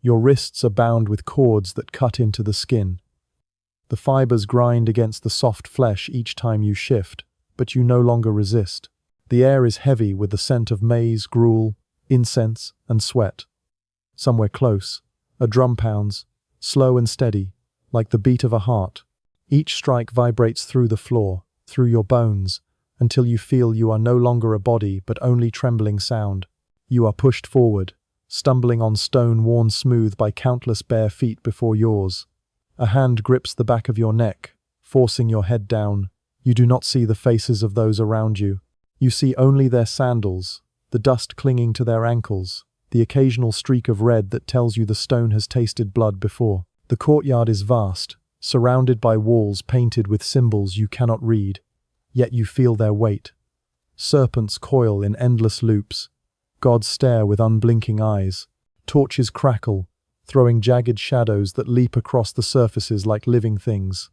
Your wrists are bound with cords that cut into the skin. The fibers grind against the soft flesh each time you shift, but you no longer resist. The air is heavy with the scent of maize, gruel, incense, and sweat. Somewhere close, a drum pounds, slow and steady, like the beat of a heart. Each strike vibrates through the floor, through your bones, until you feel you are no longer a body but only trembling sound. You are pushed forward, stumbling on stone worn smooth by countless bare feet before yours. A hand grips the back of your neck, forcing your head down. You do not see the faces of those around you. You see only their sandals, the dust clinging to their ankles, the occasional streak of red that tells you the stone has tasted blood before. The courtyard is vast, surrounded by walls painted with symbols you cannot read, yet you feel their weight. Serpents coil in endless loops. Gods stare with unblinking eyes. Torches crackle, throwing jagged shadows that leap across the surfaces like living things.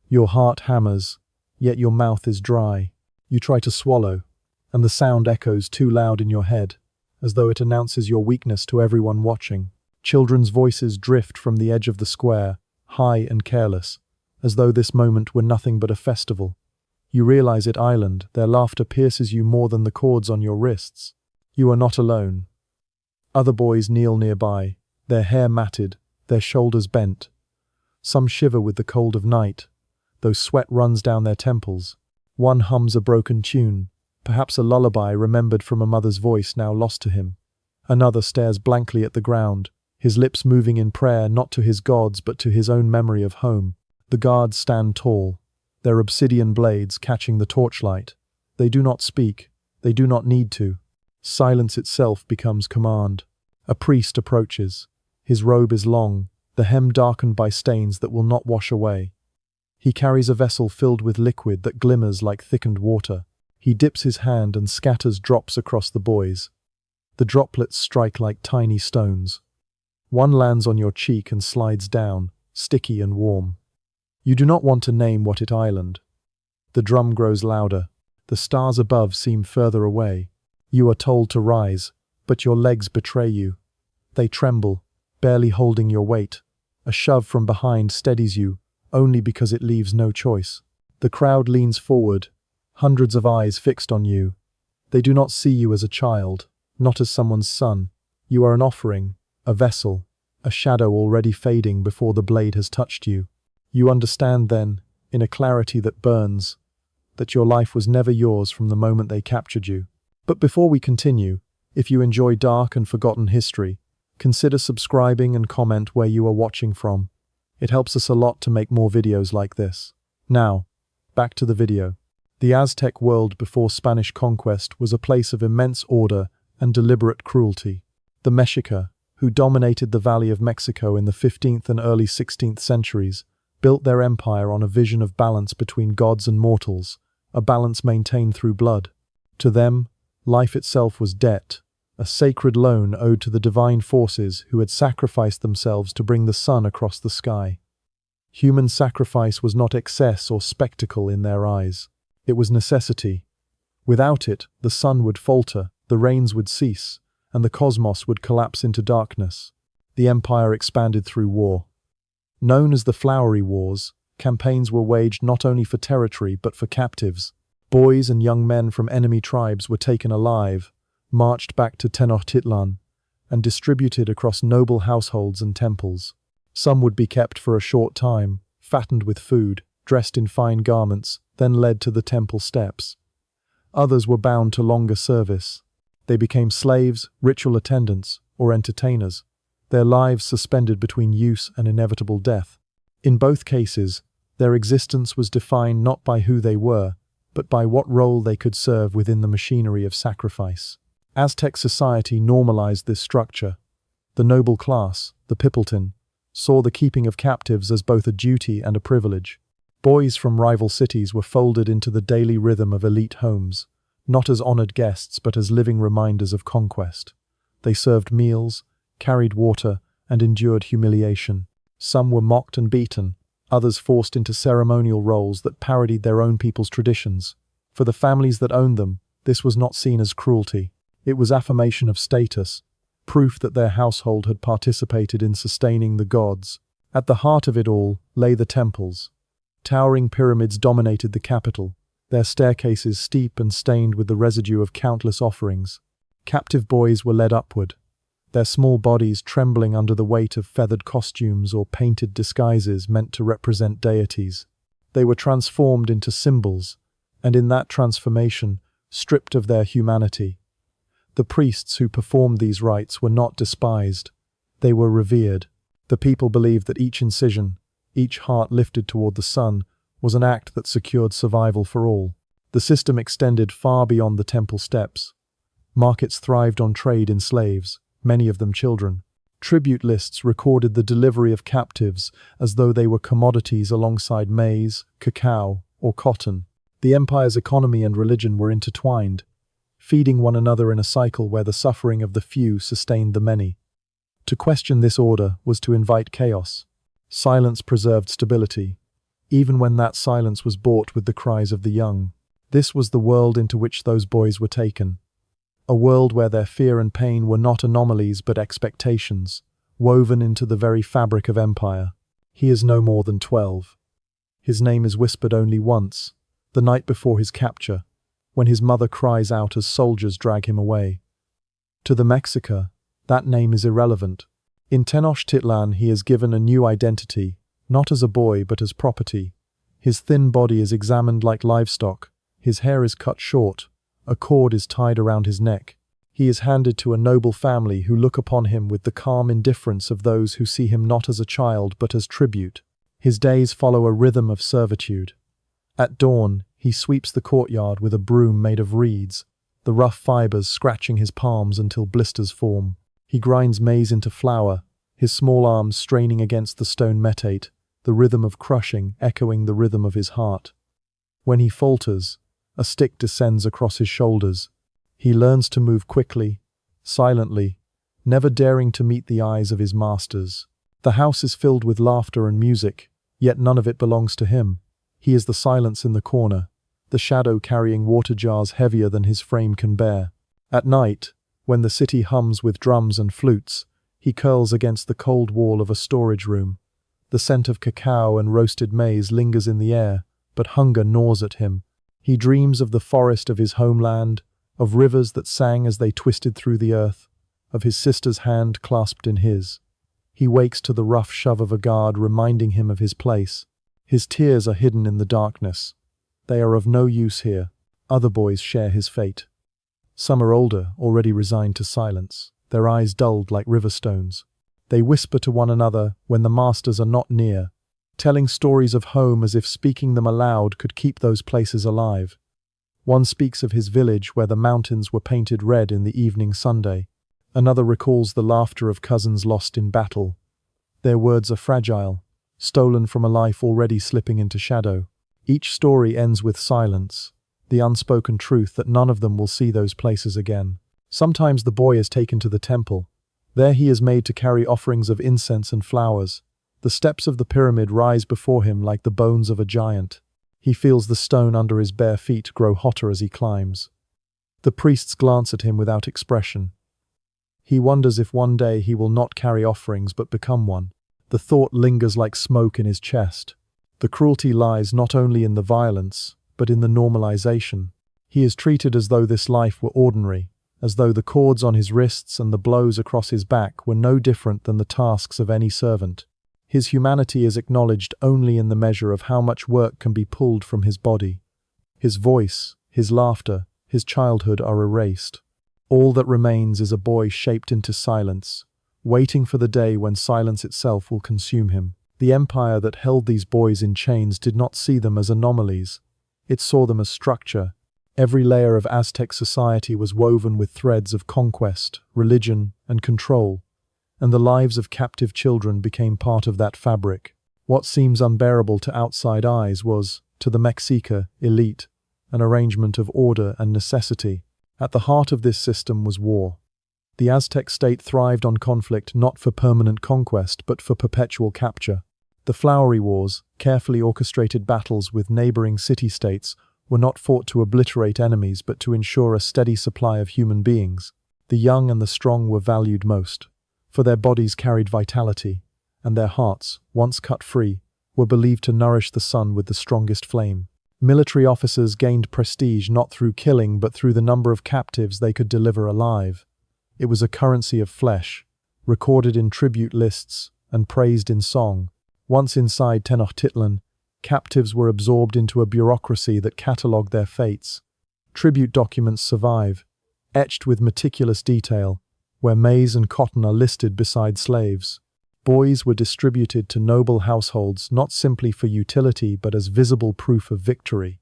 Your heart hammers, yet your mouth is dry. You try to swallow, and the sound echoes too loud in your head, as though it announces your weakness to everyone watching. Children's voices drift from the edge of the square, high and careless, as though this moment were nothing but a festival. You realize it island, their laughter pierces you more than the cords on your wrists. You are not alone. Other boys kneel nearby, their hair matted, their shoulders bent. Some shiver with the cold of night, though sweat runs down their temples. One hums a broken tune, perhaps a lullaby remembered from a mother's voice now lost to him. Another stares blankly at the ground, his lips moving in prayer not to his gods but to his own memory of home. The guards stand tall, their obsidian blades catching the torchlight. They do not speak, they do not need to. Silence itself becomes command. A priest approaches. His robe is long, the hem darkened by stains that will not wash away. He carries a vessel filled with liquid that glimmers like thickened water. He dips his hand and scatters drops across the boys. The droplets strike like tiny stones. One lands on your cheek and slides down, sticky and warm. You do not want to name what it island. The drum grows louder. The stars above seem further away. You are told to rise, but your legs betray you. They tremble, barely holding your weight. A shove from behind steadies you, only because it leaves no choice. The crowd leans forward, hundreds of eyes fixed on you. They do not see you as a child, not as someone's son. You are an offering, a vessel, a shadow already fading before the blade has touched you. You understand then, in a clarity that burns, that your life was never yours from the moment they captured you. But before we continue, if you enjoy dark and forgotten history, consider subscribing and comment where you are watching from. It helps us a lot to make more videos like this. Now, back to the video. The Aztec world before Spanish conquest was a place of immense order and deliberate cruelty. The Mexica, who dominated the Valley of Mexico in the 15th and early 16th centuries, built their empire on a vision of balance between gods and mortals, a balance maintained through blood. To them, life itself was debt, a sacred loan owed to the divine forces who had sacrificed themselves to bring the sun across the sky. Human sacrifice was not excess or spectacle in their eyes. It was necessity. Without it, the sun would falter, the rains would cease, and the cosmos would collapse into darkness. The empire expanded through war. Known as the Flowery Wars, campaigns were waged not only for territory but for captives. Boys and young men from enemy tribes were taken alive, marched back to Tenochtitlan, and distributed across noble households and temples. Some would be kept for a short time, fattened with food, dressed in fine garments, then led to the temple steps. Others were bound to longer service. They became slaves, ritual attendants, or entertainers, their lives suspended between use and inevitable death. In both cases, their existence was defined not by who they were, but by what role they could serve within the machinery of sacrifice. Aztec society normalized this structure. The noble class, the Pipiltin, saw the keeping of captives as both a duty and a privilege. Boys from rival cities were folded into the daily rhythm of elite homes, not as honored guests but as living reminders of conquest. They served meals, carried water, and endured humiliation. Some were mocked and beaten, others forced into ceremonial roles that parodied their own people's traditions. For the families that owned them, this was not seen as cruelty. It was affirmation of status, proof that their household had participated in sustaining the gods. At the heart of it all lay the temples. Towering pyramids dominated the capital, their staircases steep and stained with the residue of countless offerings. Captive boys were led upward, their small bodies trembling under the weight of feathered costumes or painted disguises meant to represent deities. They were transformed into symbols, and in that transformation, stripped of their humanity. The priests who performed these rites were not despised, they were revered. The people believed that each incision, each heart lifted toward the sun, was an act that secured survival for all. The system extended far beyond the temple steps. Markets thrived on trade in slaves, many of them children. Tribute lists recorded the delivery of captives as though they were commodities alongside maize, cacao, or cotton. The empire's economy and religion were intertwined, feeding one another in a cycle where the suffering of the few sustained the many. To question this order was to invite chaos. Silence preserved stability, even when that silence was bought with the cries of the young. This was the world into which those boys were taken. A world where their fear and pain were not anomalies but expectations, woven into the very fabric of empire. He is no more than 12. His name is whispered only once, the night before his capture, when his mother cries out as soldiers drag him away. To the Mexica, that name is irrelevant. In Tenochtitlan he is given a new identity, not as a boy but as property. His thin body is examined like livestock, his hair is cut short, a cord is tied around his neck. He is handed to a noble family who look upon him with the calm indifference of those who see him not as a child but as tribute. His days follow a rhythm of servitude. At dawn, he sweeps the courtyard with a broom made of reeds, the rough fibers scratching his palms until blisters form. He grinds maize into flour, his small arms straining against the stone metate, the rhythm of crushing echoing the rhythm of his heart. When he falters, a stick descends across his shoulders. He learns to move quickly, silently, never daring to meet the eyes of his masters. The house is filled with laughter and music, yet none of it belongs to him. He is the silence in the corner, the shadow carrying water jars heavier than his frame can bear. At night, when the city hums with drums and flutes, he curls against the cold wall of a storage room. The scent of cacao and roasted maize lingers in the air, but hunger gnaws at him. He dreams of the forest of his homeland, of rivers that sang as they twisted through the earth, of his sister's hand clasped in his. He wakes to the rough shove of a guard reminding him of his place. His tears are hidden in the darkness. They are of no use here. Other boys share his fate. Some are older, already resigned to silence, their eyes dulled like river stones. They whisper to one another when the masters are not near, telling stories of home as if speaking them aloud could keep those places alive. One speaks of his village where the mountains were painted red in the evening Sunday. Another recalls the laughter of cousins lost in battle. Their words are fragile, stolen from a life already slipping into shadow. Each story ends with silence, the unspoken truth that none of them will see those places again. Sometimes the boy is taken to the temple. There he is made to carry offerings of incense and flowers. The steps of the pyramid rise before him like the bones of a giant. He feels the stone under his bare feet grow hotter as he climbs. The priests glance at him without expression. He wonders if one day he will not carry offerings but become one. The thought lingers like smoke in his chest. The cruelty lies not only in the violence, but in the normalization. He is treated as though this life were ordinary, as though the cords on his wrists and the blows across his back were no different than the tasks of any servant. His humanity is acknowledged only in the measure of how much work can be pulled from his body. His voice, his laughter, his childhood are erased. All that remains is a boy shaped into silence, waiting for the day when silence itself will consume him. The empire that held these boys in chains did not see them as anomalies. It saw them as structure. Every layer of Aztec society was woven with threads of conquest, religion, and control, and the lives of captive children became part of that fabric. What seems unbearable to outside eyes was, to the Mexica elite, an arrangement of order and necessity. At the heart of this system was war. The Aztec state thrived on conflict not for permanent conquest but for perpetual capture. The flowery wars, carefully orchestrated battles with neighboring city-states, were not fought to obliterate enemies but to ensure a steady supply of human beings. The young and the strong were valued most, for their bodies carried vitality, and their hearts, once cut free, were believed to nourish the sun with the strongest flame. Military officers gained prestige not through killing but through the number of captives they could deliver alive. It was a currency of flesh, recorded in tribute lists and praised in song. Once inside Tenochtitlan, captives were absorbed into a bureaucracy that catalogued their fates. Tribute documents survive, etched with meticulous detail, where maize and cotton are listed beside slaves. Boys were distributed to noble households not simply for utility but as visible proof of victory.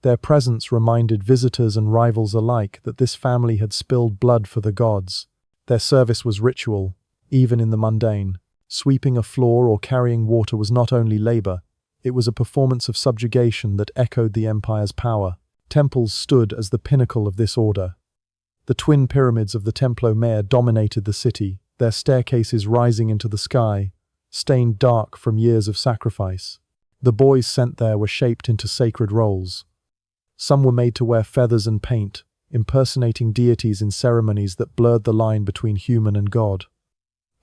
Their presence reminded visitors and rivals alike that this family had spilled blood for the gods. Their service was ritual, even in the mundane. Sweeping a floor or carrying water was not only labor, it was a performance of subjugation that echoed the empire's power. Temples stood as the pinnacle of this order. The twin pyramids of the Templo Mayor dominated the city, their staircases rising into the sky, stained dark from years of sacrifice. The boys sent there were shaped into sacred roles. Some were made to wear feathers and paint, impersonating deities in ceremonies that blurred the line between human and god.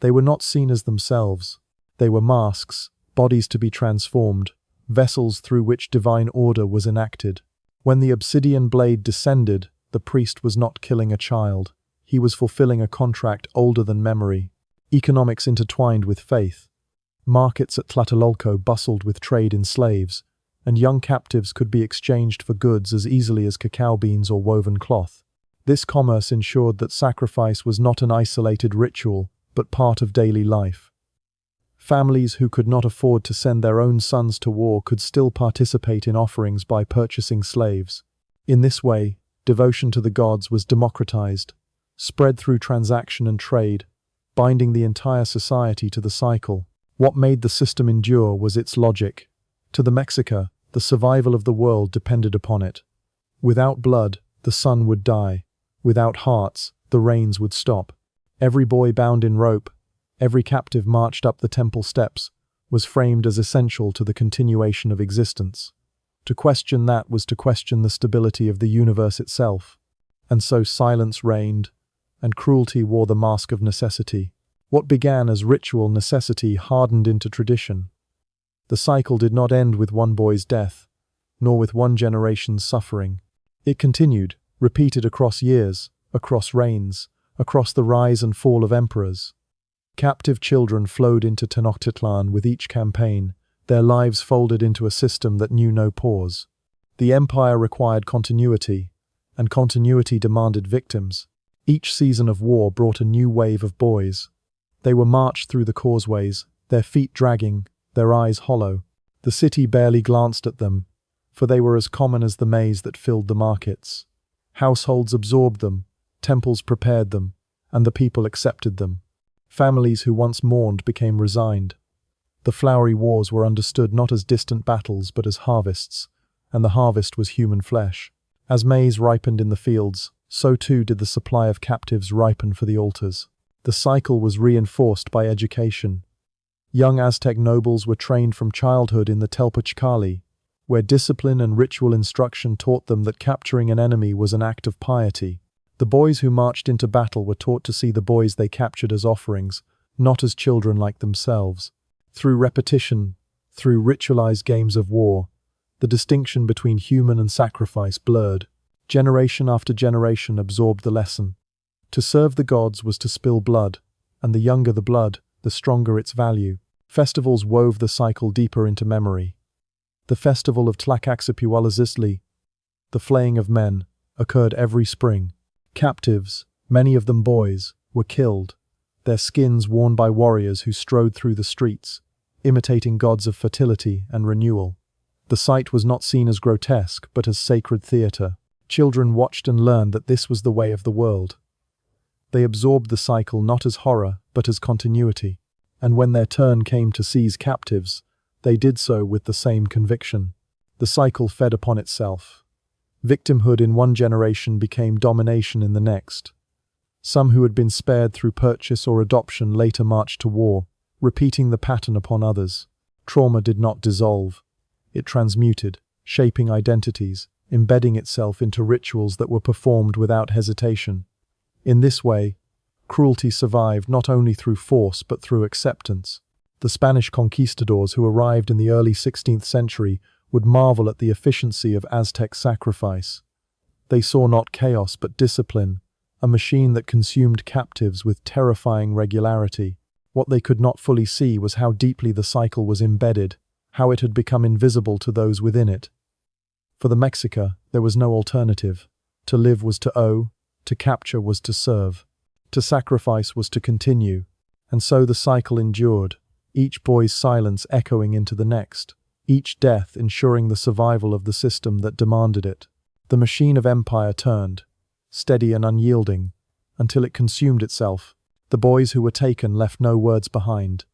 They were not seen as themselves. They were masks, bodies to be transformed, vessels through which divine order was enacted. When the obsidian blade descended, the priest was not killing a child. He was fulfilling a contract older than memory. Economics intertwined with faith. Markets at Tlatelolco bustled with trade in slaves, and young captives could be exchanged for goods as easily as cacao beans or woven cloth. This commerce ensured that sacrifice was not an isolated ritual, but part of daily life. Families who could not afford to send their own sons to war could still participate in offerings by purchasing slaves. In this way, devotion to the gods was democratized, spread through transaction and trade, binding the entire society to the cycle. What made the system endure was its logic. To the Mexica, the survival of the world depended upon it. Without blood, the sun would die. Without hearts, the rains would stop. Every boy bound in rope, every captive marched up the temple steps, was framed as essential to the continuation of existence. To question that was to question the stability of the universe itself. And so silence reigned, and cruelty wore the mask of necessity. What began as ritual necessity hardened into tradition. The cycle did not end with one boy's death, nor with one generation's suffering. It continued, repeated across years, across reigns, across the rise and fall of emperors. Captive children flowed into Tenochtitlan with each campaign, their lives folded into a system that knew no pause. The empire required continuity, and continuity demanded victims. Each season of war brought a new wave of boys. They were marched through the causeways, their feet dragging, their eyes hollow. The city barely glanced at them, for they were as common as the maize that filled the markets. Households absorbed them, temples prepared them, and the people accepted them. Families who once mourned became resigned. The flowery wars were understood not as distant battles but as harvests, and the harvest was human flesh. As maize ripened in the fields, so too did the supply of captives ripen for the altars. The cycle was reinforced by education. Young Aztec nobles were trained from childhood in the Telpuchcali, where discipline and ritual instruction taught them that capturing an enemy was an act of piety. The boys who marched into battle were taught to see the boys they captured as offerings, not as children like themselves. Through repetition, through ritualized games of war, the distinction between human and sacrifice blurred. Generation after generation absorbed the lesson. To serve the gods was to spill blood, and the younger the blood, the stronger its value. Festivals wove the cycle deeper into memory. The festival of Tlacaxapualazistli, the flaying of men, occurred every spring. Captives, many of them boys, were killed, their skins worn by warriors who strode through the streets, imitating gods of fertility and renewal. The sight was not seen as grotesque, but as sacred theatre. Children watched and learned that this was the way of the world. They absorbed the cycle not as horror, but as continuity. And when their turn came to seize captives, they did so with the same conviction. The cycle fed upon itself. Victimhood in one generation became domination in the next. Some who had been spared through purchase or adoption later marched to war, repeating the pattern upon others. Trauma did not dissolve. It transmuted, shaping identities, embedding itself into rituals that were performed without hesitation. In this way, cruelty survived not only through force but through acceptance. The Spanish conquistadors who arrived in the early 16th century would marvel at the efficiency of Aztec sacrifice. They saw not chaos but discipline, a machine that consumed captives with terrifying regularity. What they could not fully see was how deeply the cycle was embedded, how it had become invisible to those within it. For the Mexica, there was no alternative. To live was to owe, to capture was to serve, to sacrifice was to continue, and so the cycle endured, each boy's silence echoing into the next, each death ensuring the survival of the system that demanded it. The machine of empire turned, steady and unyielding, until it consumed itself. The boys who were taken left no words behind.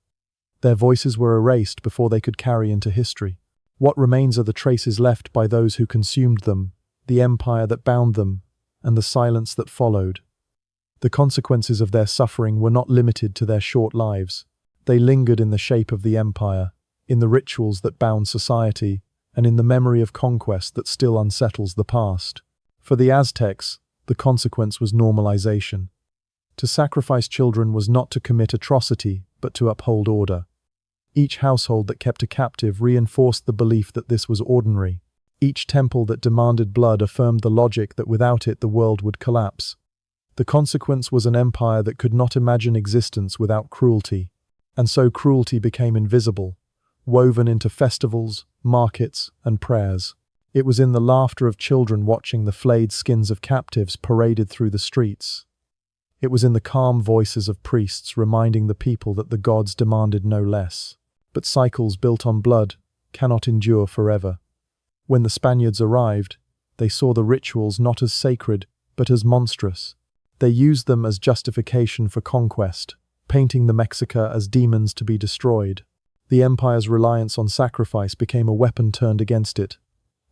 Their voices were erased before they could carry into history. What remains are the traces left by those who consumed them, the empire that bound them, and the silence that followed. The consequences of their suffering were not limited to their short lives. They lingered in the shape of the empire, in the rituals that bound society, and in the memory of conquest that still unsettles the past. For the Aztecs, the consequence was normalization. To sacrifice children was not to commit atrocity, but to uphold order. Each household that kept a captive reinforced the belief that this was ordinary. Each temple that demanded blood affirmed the logic that without it the world would collapse. The consequence was an empire that could not imagine existence without cruelty. And so cruelty became invisible, woven into festivals, markets, and prayers. It was in the laughter of children watching the flayed skins of captives paraded through the streets. It was in the calm voices of priests reminding the people that the gods demanded no less. But cycles built on blood cannot endure forever. When the Spaniards arrived, they saw the rituals not as sacred, but as monstrous. They used them as justification for conquest, painting the Mexica as demons to be destroyed. The empire's reliance on sacrifice became a weapon turned against it,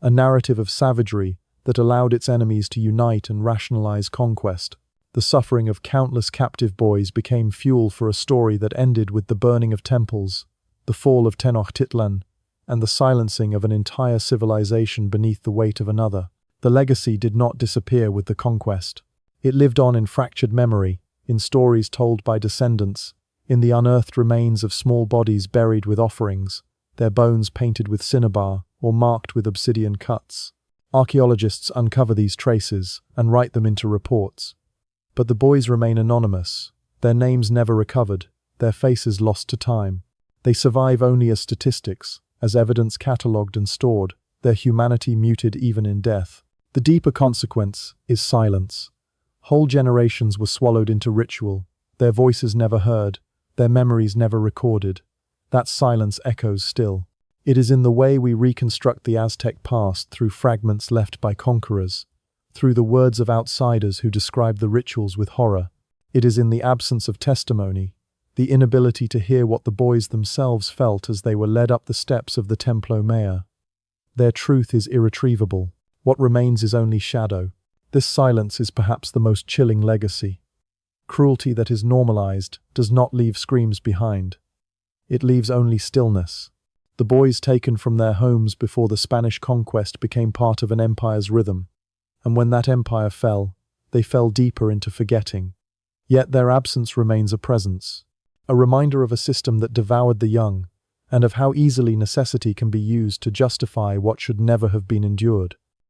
a narrative of savagery that allowed its enemies to unite and rationalize conquest. The suffering of countless captive boys became fuel for a story that ended with the burning of temples, the fall of Tenochtitlan, and the silencing of an entire civilization beneath the weight of another. The legacy did not disappear with the conquest. It lived on in fractured memory, in stories told by descendants, in the unearthed remains of small bodies buried with offerings, their bones painted with cinnabar or marked with obsidian cuts. Archaeologists uncover these traces and write them into reports. But the boys remain anonymous, their names never recovered, their faces lost to time. They survive only as statistics, as evidence catalogued and stored, their humanity muted even in death. The deeper consequence is silence. Whole generations were swallowed into ritual, their voices never heard, their memories never recorded. That silence echoes still. It is in the way we reconstruct the Aztec past through fragments left by conquerors, through the words of outsiders who describe the rituals with horror. It is in the absence of testimony, the inability to hear what the boys themselves felt as they were led up the steps of the Templo Mayor. Their truth is irretrievable. What remains is only shadow. This silence is perhaps the most chilling legacy. Cruelty that is normalized does not leave screams behind. It leaves only stillness. The boys taken from their homes before the Spanish conquest became part of an empire's rhythm. And when that empire fell, they fell deeper into forgetting. Yet their absence remains a presence, a reminder of a system that devoured the young, and of how easily necessity can be used to justify what should never have been endured.